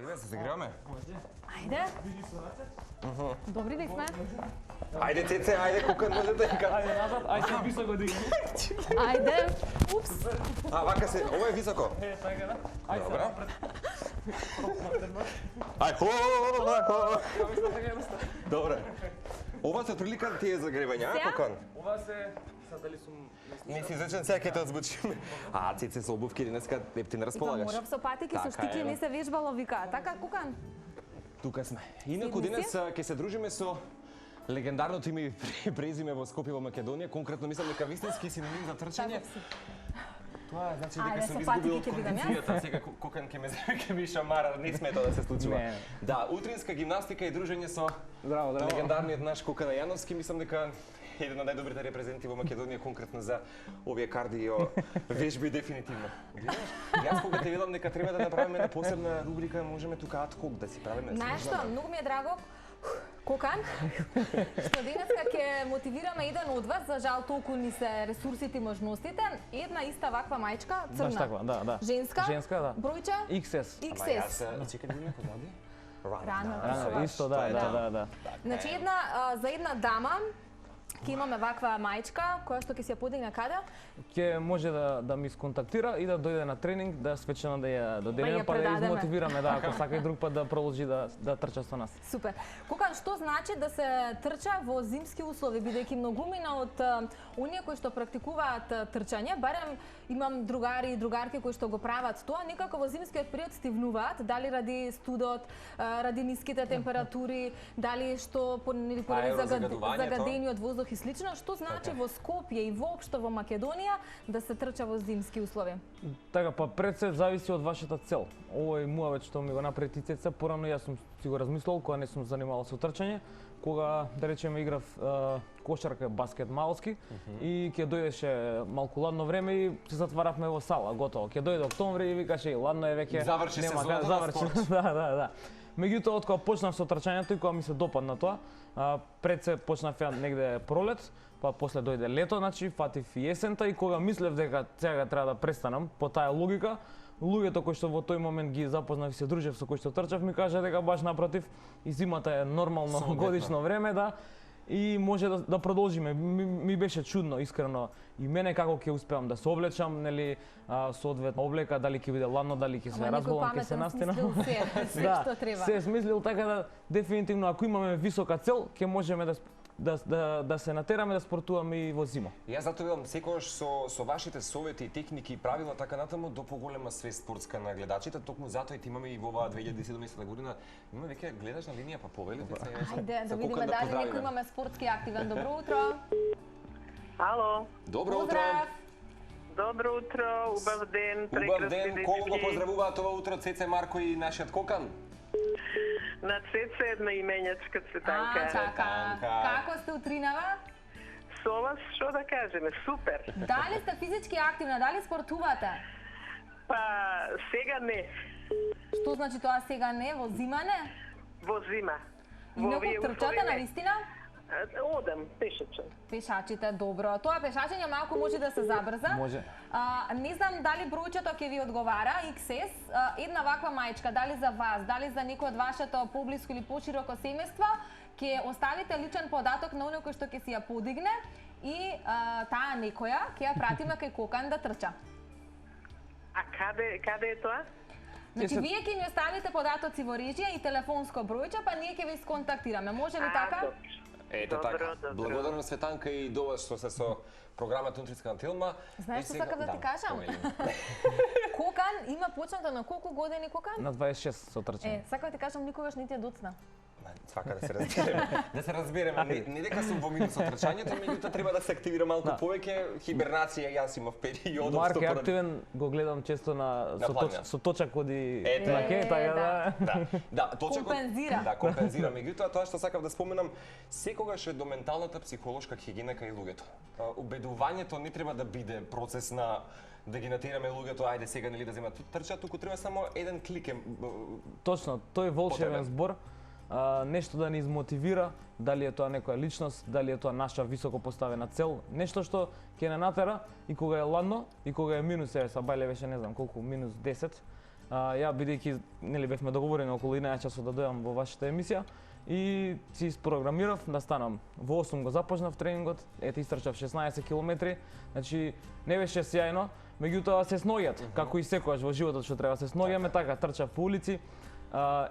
Ајде, се загреваме. Ајде. Добри да сме. Ајде, Цеце, ајде, Кукан може да ика. Ајде назад, ајде високо дигни. Ајде. Упс. Вака се, ова е високо. Така да. Ајде Добра. напред. Ај, вако. Добре. Ова се прилика ти е загревање, а, Кукан? Ова се дали сум Не си зачен сега ќе те одзвучиме. Цеце со обувки денеска леп ти не располагаш. Морав со патики, со штики, не се вежбало, вика. Така, Кукан? Тука сме. Инаку денес ќе се дружиме со легендарното име и презиме во Скопје во Македонија, конкретно мислам дека вистински синоним за трчање. Тоа е значи дека сум изгубил кондицијата, сега Кукан ќе ми шамара, не сме тоа да се случува. Да, утринска гимнастика и дружење со легендарниот наш Кукан Јановски, мислам дека еден од најдобрите репрезенти во Македонија конкретно за овие кардио вежби дефинитивно. Гледаш? Јас кога те видам дека треба да направиме една посебна рубрика, можеме тука ад-хок да си правиме. Знаеш што, многу ми е драго, Кукан, што денеска ќе мотивираме еден од вас, за жал толку ни се ресурсите и можностите, една иста ваква мајчка, црна. Баш таква, да. Женска? Женска, да. Бројче? XS. XS. Чекај да позади. Рано, исто, да. Значи за една дама ќе имаме ваква мајчка, која што ќе се ја подигне каде? Ќе може да ми сконтактира и да дојде на тренинг, да свечено да ја доделиме, па да ја измотивираме, да, ако сака и друг пат да продолжи да трча со нас. Супер. Кукан, што значи да се трча во зимски услови, бидејќи многумина од оние кои што практикуваат трчање, барем имам другари и другарки кои што го прават тоа, некако во зимскиот период стивнуваат, дали ради студот, ради ниските температури, дали што поради загадениот воздух и слично. Што значи во Скопје и воопшто во Македонија да се трча во зимски услови? Така, па пред се зависи од вашата цел. Овој муавет што ми го направи ти, Цеца, порано јас сум си го размислил кога не сум занимавал со трчање, кога да речеме играв кошарка, баскет малски и ќе дојдеше малку ладно време и се затваравме во сала, готово. Ќе дојде октомври и викаше ладно е веќе. Заврши сезоната на спорт. Да. Меѓутоа, од кога почнав со трчањето и кога ми се допадна тоа, пред се почнав ја негде пролет, па после дојде лето, значи фатив и есента и кога мислев дека сега треба да престанам по таа логика, луѓето кои што во тој момент ги запознав и се дружев со кои што трчав ми кажа дека баш напротив и зимата е нормално годишно време, да. И може да продолжиме. Ми беше чудно, искрено, и мене како ќе успеам да се облечам, нели, соодветна облека, дали ќе биде ладно, дали ќе се разболам, ќе се настинам. Све што треба. Се смислил така да дефинитивно ако имаме висока цел, ќе можеме да се натераме да спортуваме и во зима. Јас затоа видам секогаш со вашите совети, техники и правила така натаму до поголема свест спортска на гледачите, токму затоа и имаме и во оваа 2017 година има веќе гледаш на линија, па повели деца. Ајде да видиме дали некој имаме спортски активен. Добро утро. Ало. Добро утро. Добро утро, убав ден, убав ден. Колку го поздравуваат ова утро Цеце, Марко и нашиот Кокан? На Цеце една именјачка Цветанка. Како сте утринава? Со вас, што да кажеме, супер. Дали сте физички активна, дали спортувате? Па, сега не. Што значи тоа сега не, во зима не? Во зима. И некој трчате на вистина? Одам, пешачам. Пешачите, добро. Тоа пешачење малку може да се забрза. Може. Не знам дали бројчето ќе ви одговара, XS, една ваква мајчка, дали за вас, дали за некој од вашето поблиско или пошироко семејство, ќе оставите личен податок на оној кој што ќе си ја подигне и таа некоја ќе ја пратиме кај Кокан да трча. А каде е тоа? Значи, вие ќе ни оставите податоци во режија и телефонско бројче, па ние ќе ви сконтактираме. Може ли така? Ете така. Благодарам Светанка и до вас што се со програмата Утринска на Тилма. Знаеш што сакам да ти кажам? Кокан има почнато на колку години Кокан? На 26 со трчање. Сакам да ти кажам, никогаш не ти е доцна. Свака да се разбереме. Да се разбереме. Не дека сум во минус од трчањето, меѓутоа треба да се активира малку повеќе. Хибернација јас имав период. Марк е активен, го гледам често со точак оди лаке, така да. Точакот компензира. Да, компензира. Меѓутоа тоа што сакав да споменам, секогаш е до менталната психолошка хигиена кај луѓето. Убедувањето не треба да биде процес на да ги натераме луѓето, ајде сега нели да земат трча, туку треба само еден клик. Точно, тој волшебен збор. Нешто да ни измотивира, дали е тоа некоја личност, дали е тоа наша високо поставена цел, нешто што ќе не натера и кога е ладно, и кога е минус, са бајле беше не знам колку, минус 10, Ја бидејќи нели бевме договорени околу 11 часот да дојдам во вашата емисија и си isprogramирав да станам. Во 8 го започнав тренингот, ете истрчав 16 километри, значи не беше сјајно, меѓутоа се сноѓат, како и секогаш во животот што треба се сноѓаме, така трчав по улици.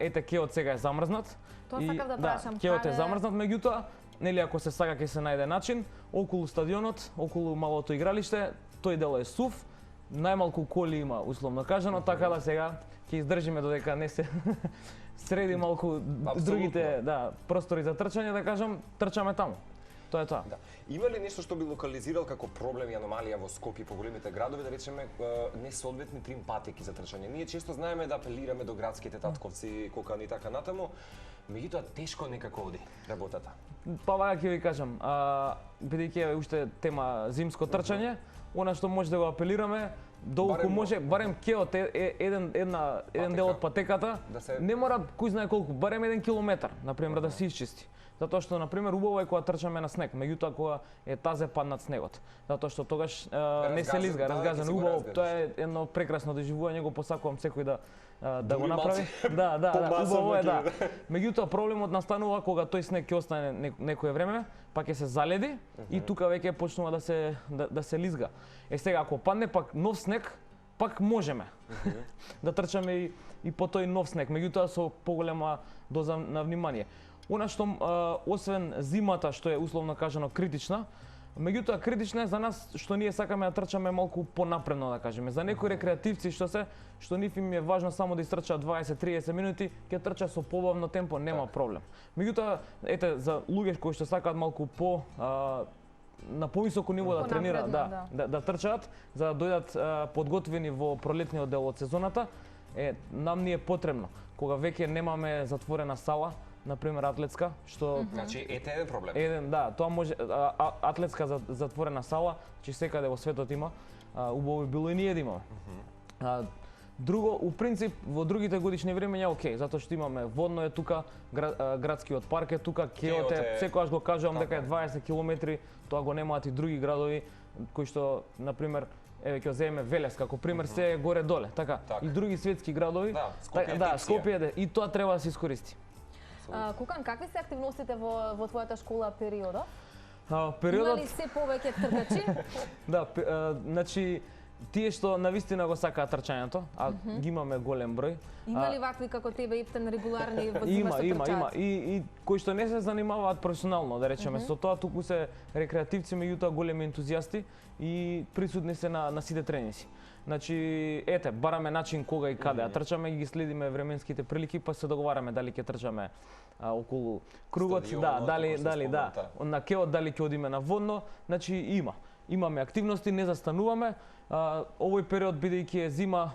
Ете кеот сега е замрзнат. Тоа сакав да прашам. Кеот е замрзнат, меѓутоа нели ако се сака ќе се најде начин, околу стадионот, околу малото игралиште, тој дел е сув, најмалку коли има, условно кажано, така да сега ќе издржиме додека не се среди малку другите, простори за трчање, да кажам, трчаме таму. Тоа е тоа. Да. Има ли нешто што би локализирал како проблем и аномалија во Скопје по големите градови, да речеме, несоодветни трим патеки за трчање? Ние често знаеме да апелираме до градските татковци, кокани и така натаму, меѓутоа тешко некако оди работата. Па вака ќе ви кажам, бидејќи е уште тема зимско трчање, она што може да го апелираме, долку може, барем кеот еден дел од патеката, не мора кој знае колку, барем 1 километар, например, да се исчисти. Затоа што, например, убаво е кога трчаме на снег, меѓутоа кога е тазе паднат снегот. Затоа што тогаш не се лизга, разгазен, убаво, тоа е едно прекрасно доживување, го посакувам секој да го направи. Да, убаво е, да. Меѓутоа проблемот настанува кога тој снег ќе остане некое време, па ќе се заледи и тука веќе почнува да се лизга. Сега ако падне пак нов снег, пак можеме да трчаме и по тој нов снег, меѓутоа со поголема доза на внимание. Она што освен зимата што е условно кажано критична, меѓутоа критична е за нас што ние сакаме да трчаме малку понапредно, да кажеме. За некои рекреативци што нив им е важно само да истрчаат 20-30 минути, ќе трча со побавно темпо, нема проблем. Меѓутоа, ете за луѓе кои што сакаат малку на повисоко ниво да тренираат, да трчаат, за да дојдат подготвени во пролетниот дел од сезоната, нам ни е потребно кога веќе немаме затворена сала, например атлетска, што значи ете еден проблем. Тоа може атлетска затворена сала, че секаде во светот има, убаво би било и ние да имаме. Друго, у принцип во другите годишни времења окей, затоа што имаме водно е тука, градскиот парк е тука, кеот е, секогаш го кажувам дека е 20 километри, тоа го немаат и други градови кои што например еве ќе земеме Велес како пример, се е горе-доле, така. И други светски градови. Скопје и тоа треба да се искористи. Кукан, какви се активностите во твојата школа периодот? Периодот... Има ли се повеќе тркачи? Да, значи, тие што навистина го сакаат трчањето, ги имаме голем број. Има ли вакви како тебе, Иптен, регуларни во зима што трчаат? Има. И кои што не се занимаваат професионално, да речеме, со тоа туку се рекреативци, меѓутоа големи ентузијасти и присутни се на сите тренинзи. Значи, ете, бараме начин кога и каде, трчаме ги следиме временските прилики, па се договараме дали ќе трчаме околу кругот, дали на кеот, дали ќе одиме на водно, значи имаме активности, не застануваме. Овој период бидејќи е зима,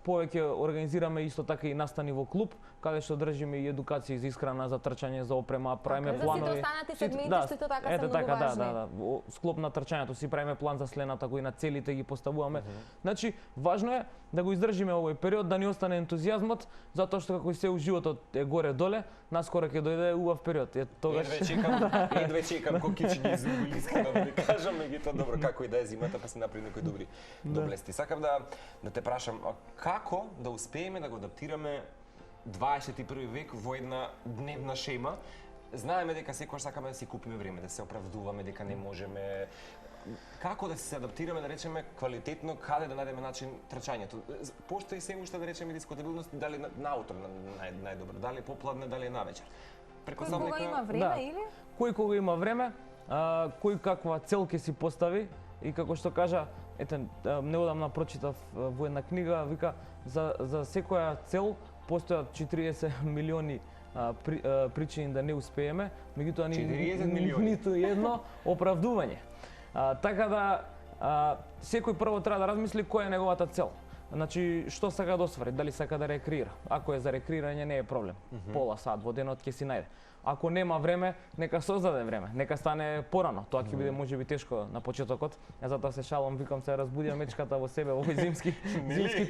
повеќе организираме исто така и настани во клуб, каде што држиме и едукации за исхрана, за трчање, за опрема, правиме планови. За сите останати сегменти што исто така се многу важни. Во склоп на трчањето си правиме план за следната година, целите ги поставуваме. Значи, важно е да го издржиме овој период, да ни остане ентузијазмот, затоа што како и се у животот е горе-доле, наскоро ќе дојде убав период. Едве чекам кокичи ги изгубили, искрено да ви кажам, меѓутоа добро, како и да е зимата, па се направи некои добри доблести. Сакам да те прашам, како да успееме да го адаптираме 21 век во една дневна шема? Знаеме дека секогаш сакаме да си купиме време, да се оправдуваме дека не можеме. Како да се адаптираме, да речеме, квалитетно, каде да најдеме начин трчањето? Постои се уште, да речеме, дискутабилност, дали наутро најдобро, дали попладне, дали навечер. Кој кога има време или? Кој кога има време, кој каква цел ќе си постави и како што кажа, ете, неодамна прочитав во една книга, вика, за секоја цел постојат 40 милиони причини да не успееме, меѓутоа ниту едно оправдување. Така да секој прво треба да размисли која е неговата цел. Значи, што сака да освари, дали сака да рекреира. Ако е за рекреирање не е проблем. Пола сат во денот ќе си најде. Ако нема време, нека создаде време, нека стане порано. Тоа ќе биде можеби тешко на почетокот. Затоа се шалам, викам се разбудија мечката во себе во овој зимски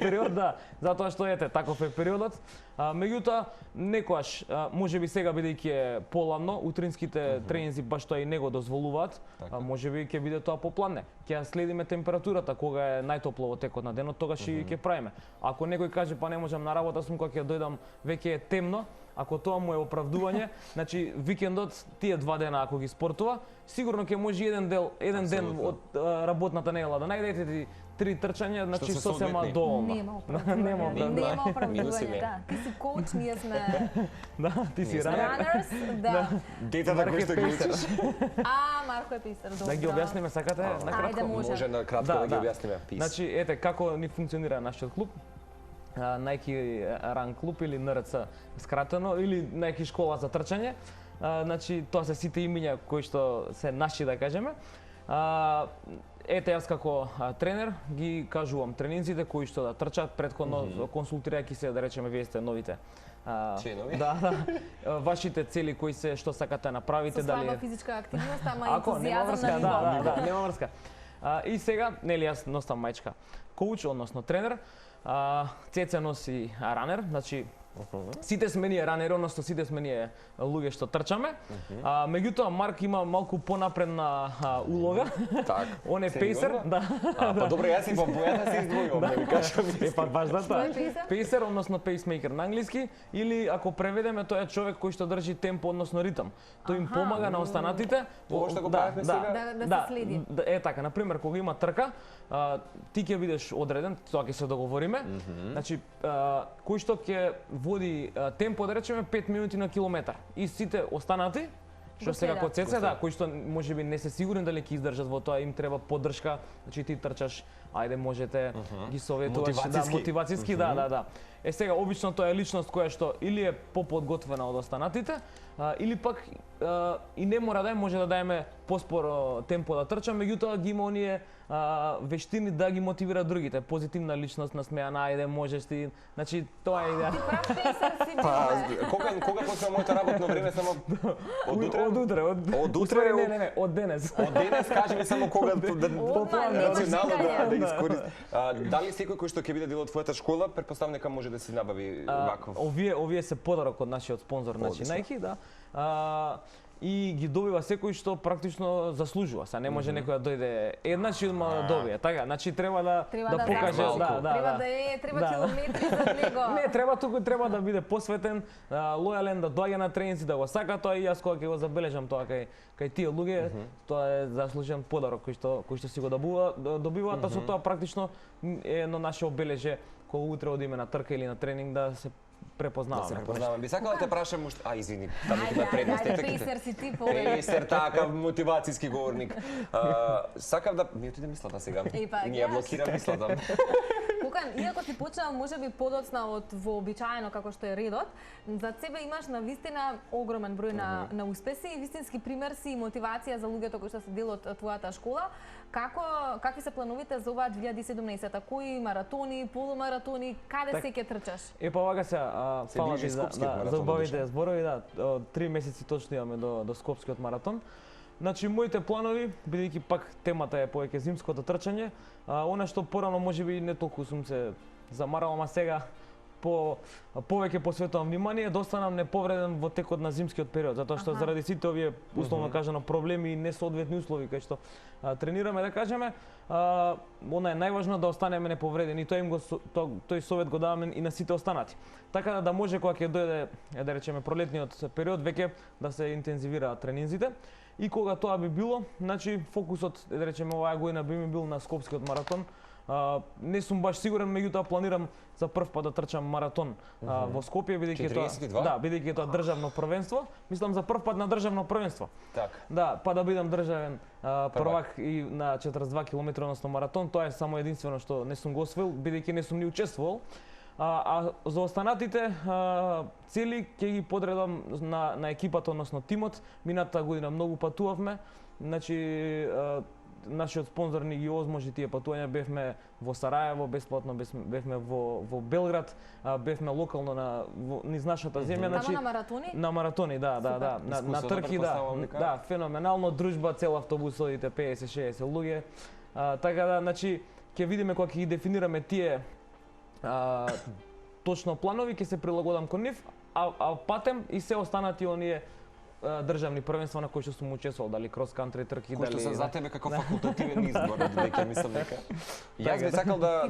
период, да, затоа што ете таков е периодот. Меѓутоа, некојаш можеби сега бидејќи е поладно, утринските тренинзи баш тоа и не го дозволуваат, можеби ќе биде тоа попладне. Ќе следиме температурата, кога е најтопло во текот на денот, тогаш и ќе правиме. Ако некој каже па не можам на работа сум кога ќе дојдам веќе е темно, ако тоа му е оправдување, значи викендот тие 2 дена ако ги спортува, сигурно ќе може еден ден од работната недела да најдете ти 3 трчања, значи сосема доволно. Нема оправдување, да. Ти си коуч, ние сме Да, ти си runners, да. Детата кој што ги учиш? Марко е писар, добро. Да ги објасниме, сакате накратко? Ајде, може на кратко да ги објасниме. Значи, ете како ни функционира нашиот клуб. Nike Run клуб или НРЦ скратено или Nike школа за трчање. Значи, тоа се сите имиња кои што се наши, да кажеме. Ете, јас како тренер ги кажувам тренинзите кои што да трчат, претходно консултирајќи се, да речеме, вие сте новите членови. Да, вашите цели кои се, што сакате направите, дали слаба физичка активност, ама нема ентузијазам врска, на ниво. да, нема врска. И сега, нели јас носам мајчка коуч, односно тренер. Цеце носи ранер, значи сите сме ние ранери, односно сите сме ние луѓе што трчаме. Меѓутоа Марк има малку понапредна улога. Так. Он е пейсер, да. Па добро, јас и по бојата се издвојувам, да ви кажам. Па баш да тоа. пейсер? Пейсер, односно пейсмейкер на англиски, или ако преведеме, тоа е човек кој што држи темпо, односно ритам. Тој им помага на останатите. Ова што го правевме сега? Да се следи. Е така, на пример, кога има трка, ти ќе бидеш одреден, тоа ќе се договориме. Значи, кој што ќе води темпо, да речеме 5 минути на километар. И сите останати, што сега како Цеце, да, кои што можеби не се сигурни дали ќе издржат во тоа, им треба поддршка, значи ти трчаш, ајде можете ги советуваш, мотивацијски, да. Е сега обично тоа е личност која што или е поподготвена од останатите, или пак и не мора да може да даеме поспоро темпо да трча, меѓутоа ги има оние вештини да ги мотивира другите. Позитивна личност, насмеана, ајде можеш ти. Значи тоа е идеја. Кога почнува моето работно време, само од утре? Од утре. Не, од денес. Од денес, кажи ми само кога рационално да ги искористи. Дали секој кој што ќе биде дел од твојата школа, претпоставам дека може да си набави ваков? Овие се подарок од нашиот спонзор, значи Nike, да. И ги добива секој што практично заслужува. Са не може некој да дојде еднаш и да добие. Така, значи треба да покаже, треба километри за него. Не, треба да биде посветен, лојален, да доаѓа на тренинзи, да го сака тоа, и јас кога ќе го забележам тоа кај тие луѓе, тоа е заслужен подарок кој што си го добиваат, а со тоа практично е едно наше обележје кога утре одиме на трка или на тренинг да се препознаваме. Би сакала да те прашам уште... извини, таму на предностите. Пейсер си ти Пейсер, такав мотивацијски говорник. Сакав да... Ми отиде мислата сега. Ми ја блокира мислата. Кукан, иако ти почнал можеби подоцна од вообичаено како што е редот, за себе имаш навистина огромен број на успеси и вистински пример си и мотивација за луѓето кои што се дел од твојата школа. Какви се плановите за оваа 2017-та? Кои маратони, полумаратони, каде се ќе трчаш? Па вака се, фала ти за убавите зборови, да, 3 месеци точно имаме до Скопскиот маратон. Значи, моите планови, бидејќи пак темата е повеќе зимското трчање, она што порано можеби не толку сум се замарал, ама сега повеќе посветувам внимание да останам неповреден во текот на зимскиот период, затоа што заради сите овие условно кажано проблеми и несоодветни услови кај што тренираме, да кажеме, она е најважно да останеме неповредени, тој совет го даваме и на сите останати. Така да може кога ќе дојде, да речеме, пролетниот период, веќе да се интензивираат тренинзите. И кога тоа би било, значи фокусот, да речеме, оваа година би ми бил на Скопскиот маратон. Не сум баш сигурен, меѓутоа планирам за прв пат да трчам маратон во Скопје, бидејќи тоа државно првенство. Мислам за прв пат на државно првенство. Так. Да, па да бидам државен првак и на 42 км, односно маратон, тоа е само единствено што не сум го освоил, бидејќи не сум ни учествувал. А за останатите цели ќе ги подредам на екипата, односно тимот. Минатата година многу патувавме. Значи, нашиот спонзор ни ги озможи тие патувања. Бевме во Сараево бесплатно, бевме во Белград, бевме локално низ нашата земја. Тамо на маратони? На маратони, да. На трки, да, феноменално, дружба, цел автобус, одите 50-60 луѓе. Така да, значи, ќе видиме кога ќе ги дефинираме тие точно планови, ќе се прилагодам кон нив, а патем и се останати оние државни првенства на кои што сум учествувал, дали крос кантри трки, кои што се за тебе како факултативен избор, дека мислам дека. Јас би сакал да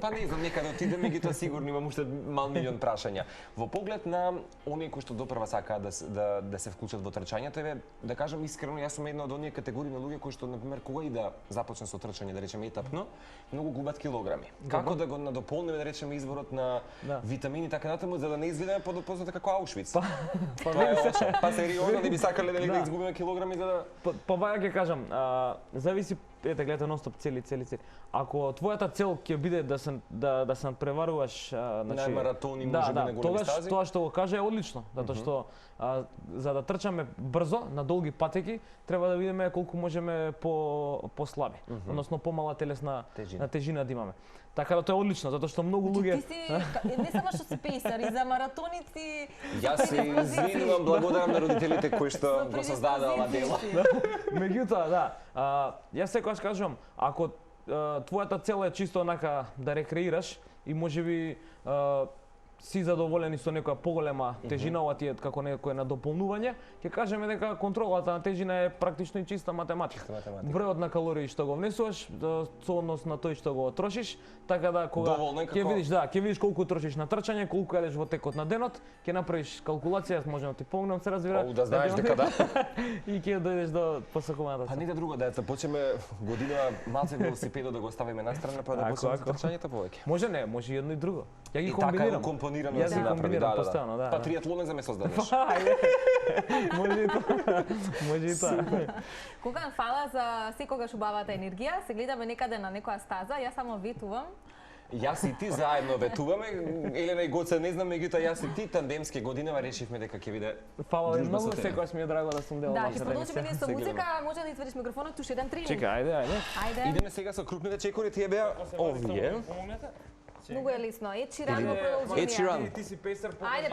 Па не знам, некаде отидем, меѓутоа сигурно имам уште мал милион прашања. Во поглед на оние кои што допрва сакаат да се вклучат во трчањето, еве, да кажам искрено, јас сум една од оние категории на луѓе кои што на пример кога и да започне со трчање, да речеме етапно, многу губат килограми. Како да го надополниме, да речеме, изворот на витамини и така натаму, за да не изгледаме подопознато како Аушвиц. Тоа е лошо. Па сериозно не би сакале да изгубиме килограми за да Па ја ќе кажам, зависи, ете гледате нон-стоп цели. Ако твојата цел ќе биде да се надпреваруваш, на маратони, може би на големи стази, тоа што го кажа е одлично, затоа што за да трчаме брзо на долги патеки, треба да видиме колку можеме послаби, односно помала телесна тежина да имаме. Така да тоа е одлично, затоа што многу луѓе Ти си не само што си песар, и за маратоници. Јас се извинувам, благодарам на родителите кои што го создадаа ова дело. Меѓутоа, да, јас секогаш кажувам, ако твојата цел е чисто онака да рекреираш и можеби си задоволени со некоја поголема тежина, ова ти е како некој надополнување, ќе кажеме дека контролата на тежина е практично и чиста математика. Бројот на калории што го внесуваш со однос на тој што го трошиш, така да кога ќе видиш колку трошиш на трчање, колку јадеш во текот на денот, ќе направиш калкулација, јас можам да ти помогнам, се разбира. Да знаеш дека да. И ќе дојдеш до посакуваната. Па не да друго, да започнеме година малце велосипедот да го оставиме настрана, па да почнеме трчањето повеќе. Може не, може и едно и друго. Ја ги И така комбинирам. компонирано Јас ги комбинирам постојано, да. Па триатлонен за ме создадеш. Може и тоа. Може и тоа. Коган, фала за секогаш убавата енергија. Се гледаме некаде на некоја стаза, јас само ветувам. Јас и ти заедно ветуваме. Елена и Гоце, не знам, меѓутоа јас и ти тандемски годинава решивме дека ќе биде. Фала ви многу, секогаш ми е драго да сум дел од Да, ќе вашата продолжиме ние со Сега музика, може да извадиш микрофонот, туш еден тренинг. Чека, ајде. Ајде. Идеме сега со крупните чекори, тие беа овие. Многу е лесно. Ед Ширан го продолжи. Ед Ширан. Ти си песар. Ајде.